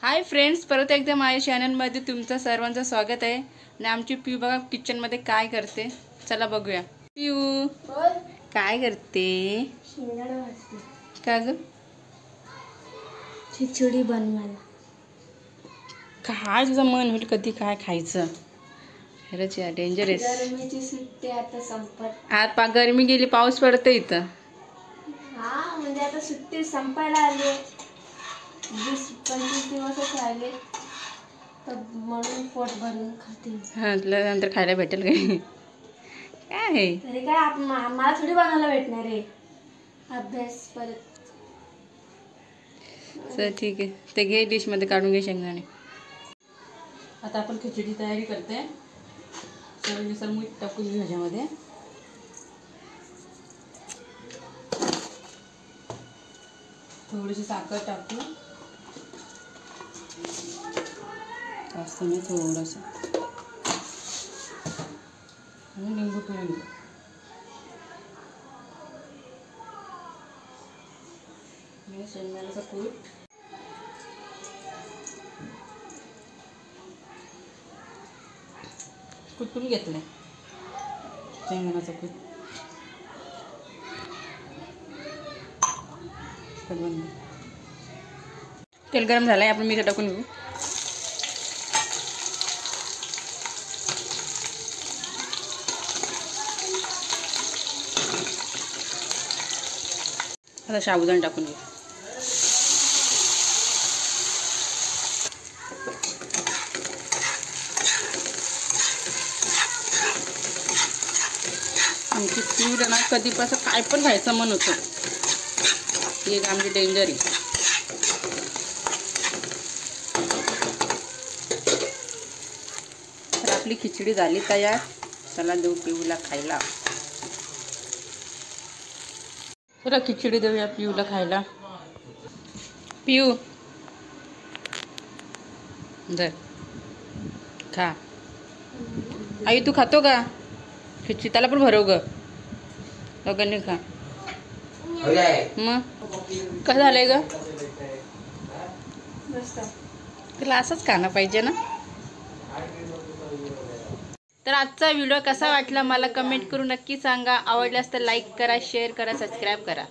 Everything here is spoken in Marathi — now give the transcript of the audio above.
हाय फ्रेंड्स, परत एकदा माझ्या चॅनलमध्ये तुमचं सर्वांचं स्वागत आहे. आणि आमची पिऊ बघा किचनमध्ये काय करते, चला बघूया. पिऊ काय करते? शेंगदाणा भाजते. का ग? खिचडी बनवायला. काय तुझं मन होईल कधी काय खायचं? खरंच या डेंजरस. गरमीची सुट्टी आता संपत. आज गरमी गेली, पाऊस पडतो इथं. हा म्हणजे आता सुट्टी संपायला आली. 20-25 दिवसच राहिले तर म्हणून पोट भरून खाते. हां, तुला नंतर खायला भेटेल काय? काय आहे तरी काय मला थोडी बनवायला भेटणार आहे. अभ्यास परत. चल ठीक आहे, ते घे डिशमध्ये काढून घे शेंगदाणे. आता आपण खिचडी तयारी करते. चवीनुसार मीठ टाकून घेऊ ह्याच्यामध्ये. थोडीशी साखर टाकू, जास्त नाही, थोडंसं, आणि लिंबू पिळून घेऊ. शेंगदाण्याचा कूट, कुटून घेतलंय शेंगदाण्याचा कूट. तेल गरम झालंय, आपण मीठ टाकून घेऊ. आता साबुदाणा टाकून घेऊ. आमची पिऊ ना कधीपासून काय पण खायचं मन होतं. ही एक आमची डेंजर आहे. तर आपली खिचडी झाली तयार. चला देऊ पिऊला खायला. चला खिचडी देऊया पिऊला खायला. पिऊ जर खा. आई तू खातो का खिचडी? त्याला पण भरव ग, दोघांनी खा. मग कसं झालंय ग? तुला असंच खाणं पाहिजे ना. तर आजचा व्हिडिओ कसा वाटला मला कमेंट करून नक्की सांगा. आवडल्यास तर लाईक करा, शेअर करा, सबस्क्राईब करा.